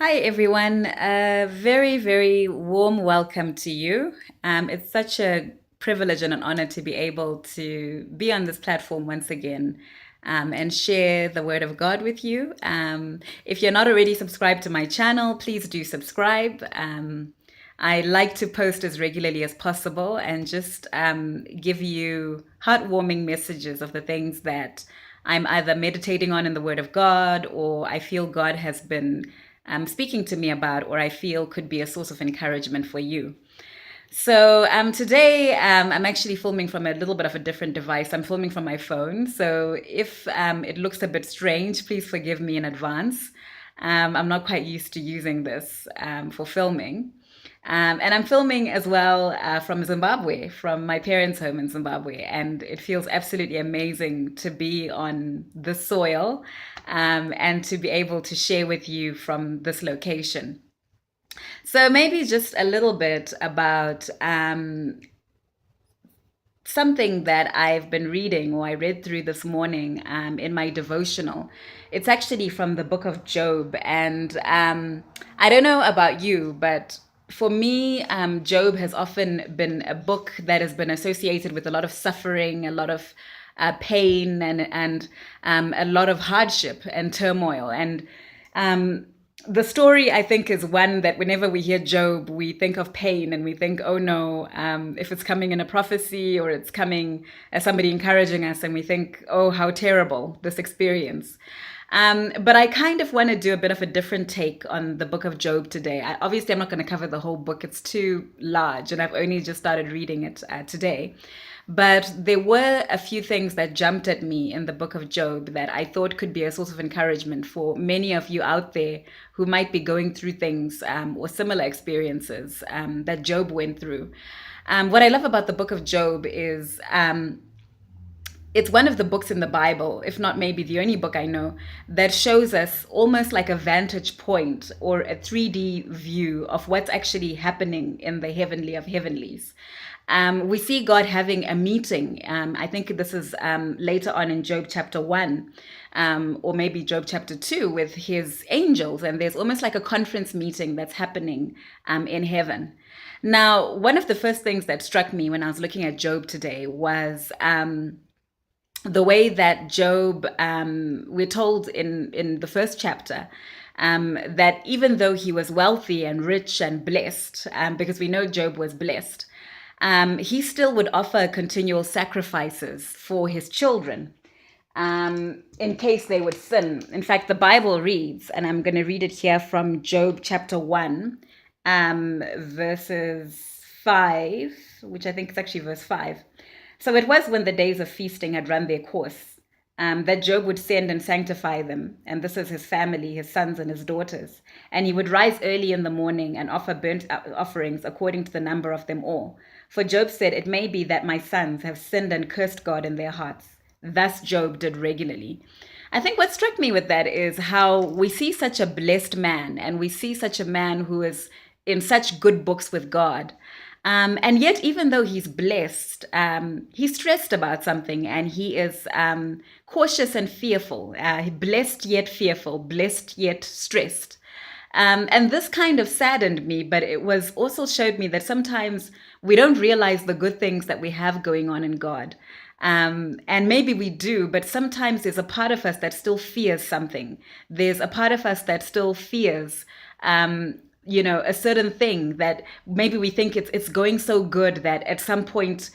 Hi, everyone. A very, very warm welcome to you. It's such a privilege and an honor to be able to be on this platform once again and share the word of God with you. If you're not already subscribed to my channel, please do subscribe. I like to post as regularly as possible and just give you heartwarming messages of the things that I'm either meditating on in the Word of God or I feel God has been speaking to me about, or I feel could be a source of encouragement for you. So today I'm actually filming from a little bit of a different device. I'm filming from my phone. So if it looks a bit strange, please forgive me in advance. I'm not quite used to using this for filming. And I'm filming as well from Zimbabwe, from my parents' home in Zimbabwe. And it feels absolutely amazing to be on the soil and to be able to share with you from this location. So maybe just a little bit about something that I've been reading or I read through this morning in my devotional. It's actually from the book of Job. And I don't know about you, but for me, Job has often been a book that has been associated with a lot of suffering, a lot of pain, and a lot of hardship and turmoil. And um, the story, I think, is one that whenever we hear Job, we think of pain and we think, oh no, if it's coming in a prophecy or it's coming as somebody encouraging us, and we think, oh, how terrible this experience. But I kind of want to do a bit of a different take on the book of Job today. Obviously, I'm not going to cover the whole book, it's too large, and I've only just started reading it today. But there were a few things that jumped at me in the book of Job that I thought could be a source of encouragement for many of you out there who might be going through things or similar experiences that Job went through. What I love about the book of Job is it's one of the books in the Bible, if not maybe the only book I know, that shows us almost like a vantage point or a 3D view of what's actually happening in the heavenly of heavenlies. We see God having a meeting. I think this is later on in Job chapter 1, or maybe Job chapter 2, with his angels. And there's almost like a conference meeting that's happening in heaven. Now, one of the first things that struck me when I was looking at Job today was the way that Job, we're told in the first chapter, that even though he was wealthy and rich and blessed, because we know Job was blessed, he still would offer continual sacrifices for his children in case they would sin. In fact, the Bible reads, and I'm going to read it here from Job chapter 1, verses 5, which I think is actually verse 5. So it was when the days of feasting had run their course, that Job would send and sanctify them. And this is his family, his sons and his daughters. And he would rise early in the morning and offer burnt offerings according to the number of them all. For Job said, it may be that my sons have sinned and cursed God in their hearts. Thus Job did regularly. I think what struck me with that is how we see such a blessed man, and we see such a man who is in such good books with God. And yet, even though he's blessed, he's stressed about something, and he is cautious and fearful, blessed yet fearful, blessed yet stressed. And this kind of saddened me, but it was also showed me that sometimes we don't realize the good things that we have going on in God. And maybe we do, but sometimes there's a part of us that still fears something. There's a part of us that still fears a certain thing that maybe we think it's going so good that at some point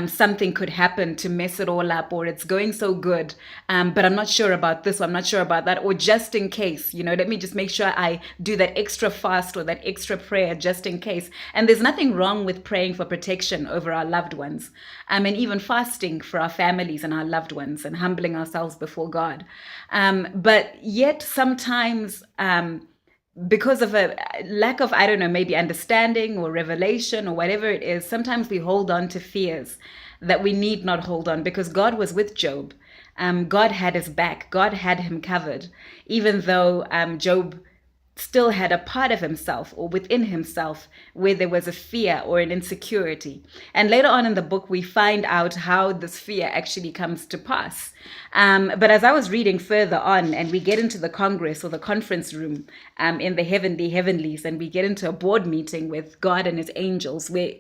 something could happen to mess it all up, or it's going so good, but I'm not sure about this, or I'm not sure about that, or just in case, let me just make sure I do that extra fast or that extra prayer just in case. And there's nothing wrong with praying for protection over our loved ones, and even fasting for our families and our loved ones and humbling ourselves before God. But yet sometimes because of a lack of, I don't know, maybe understanding or revelation or whatever it is, sometimes we hold on to fears that we need not hold on, because God was with Job. God had his back. God had him covered, even though Job still had a part of himself or within himself where there was a fear or an insecurity. And later on in the book, we find out how this fear actually comes to pass. But as I was reading further on, and we get into the congress or the conference room in the heavenlies, and we get into a board meeting with God and his angels, where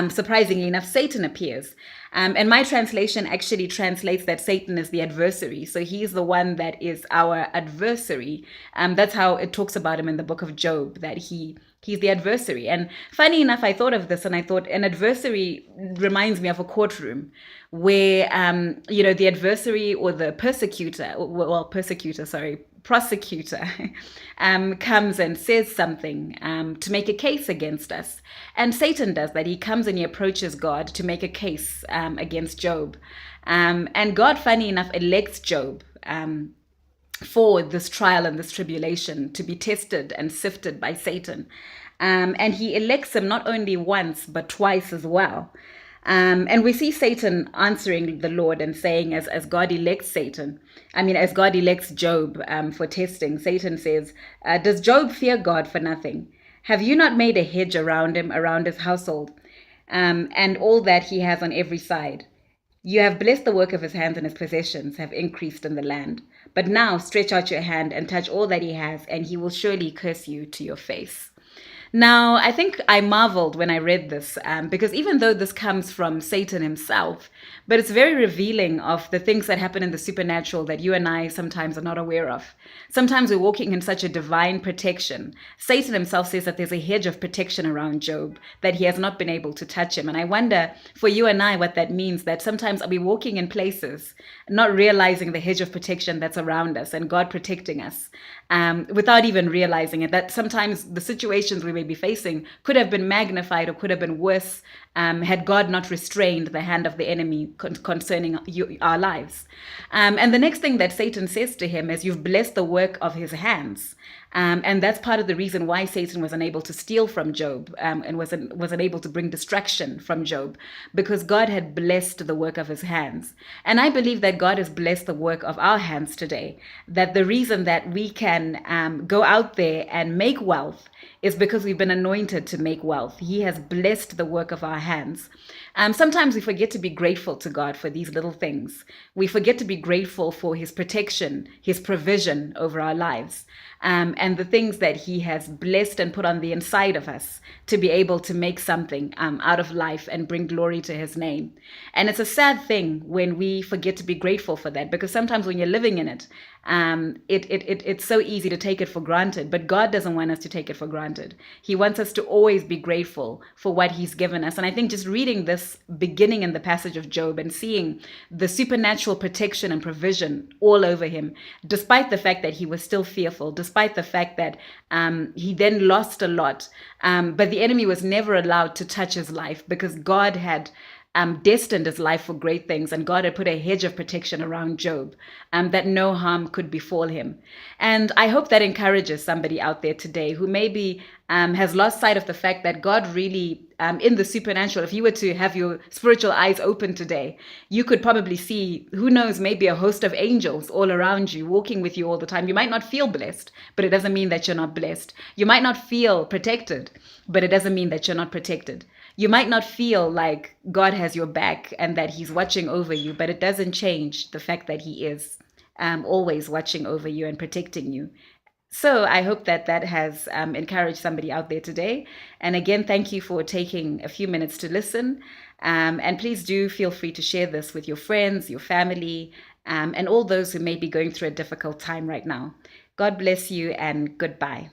surprisingly enough, Satan appears. And my translation actually translates that Satan is the adversary. So he's the one that is our adversary. That's how it talks about him in the book of Job, that he's the adversary. And funny enough, I thought of this and I thought an adversary reminds me of a courtroom where, the adversary or the prosecutor comes and says something to make a case against us. And Satan does that. He comes and he approaches God to make a case against Job. And God, funny enough, elects Job for this trial and this tribulation to be tested and sifted by Satan. And he elects him not only once, but twice as well. And we see Satan answering the Lord and saying, as God elects as God elects Job for testing, Satan says, does Job fear God for nothing? Have you not made a hedge around him, around his household, and all that he has on every side? You have blessed the work of his hands, and his possessions have increased in the land. But now stretch out your hand and touch all that he has, and he will surely curse you to your face. Now, I think I marveled when I read this because even though this comes from Satan himself, but it's very revealing of the things that happen in the supernatural that you and I sometimes are not aware of. Sometimes we're walking in such a divine protection. Satan himself says that there's a hedge of protection around Job, that he has not been able to touch him. And I wonder for you and I what that means, that sometimes are we walking in places not realizing the hedge of protection that's around us and God protecting us without even realizing it, that sometimes the situations we may be facing could have been magnified or could have been worse had God not restrained the hand of the enemy concerning our lives. And the next thing that Satan says to him is, you've blessed the work of his hands. And that's part of the reason why Satan was unable to steal from Job and was unable to bring destruction from Job, because God had blessed the work of his hands. And I believe that God has blessed the work of our hands today, that the reason that we can go out there and make wealth is because we've been anointed to make wealth. He has blessed the work of our hands. Sometimes we forget to be grateful to God for these little things. We forget to be grateful for his protection, his provision over our lives, and the things that he has blessed and put on the inside of us to be able to make something out of life and bring glory to his name. And it's a sad thing when we forget to be grateful for that, because sometimes when you're living in it, it's so easy to take it for granted. But God doesn't want us to take it for granted. He wants us to always be grateful for what he's given us. And I think just reading this beginning in the passage of Job and seeing the supernatural protection and provision all over him, despite the fact that he was still fearful, despite the fact that he then lost a lot, but the enemy was never allowed to touch his life, because God had destined his life for great things, and God had put a hedge of protection around Job, that no harm could befall him. And I hope that encourages somebody out there today who maybe has lost sight of the fact that God really, in the supernatural, if you were to have your spiritual eyes open today, you could probably see, who knows, maybe a host of angels all around you, walking with you all the time. You might not feel blessed, but it doesn't mean that you're not blessed. You might not feel protected, but it doesn't mean that you're not protected. You might not feel like God has your back and that he's watching over you, but it doesn't change the fact that he is always watching over you and protecting you. So I hope that that has encouraged somebody out there today. And again, thank you for taking a few minutes to listen. And please do feel free to share this with your friends, your family, and all those who may be going through a difficult time right now. God bless you and goodbye.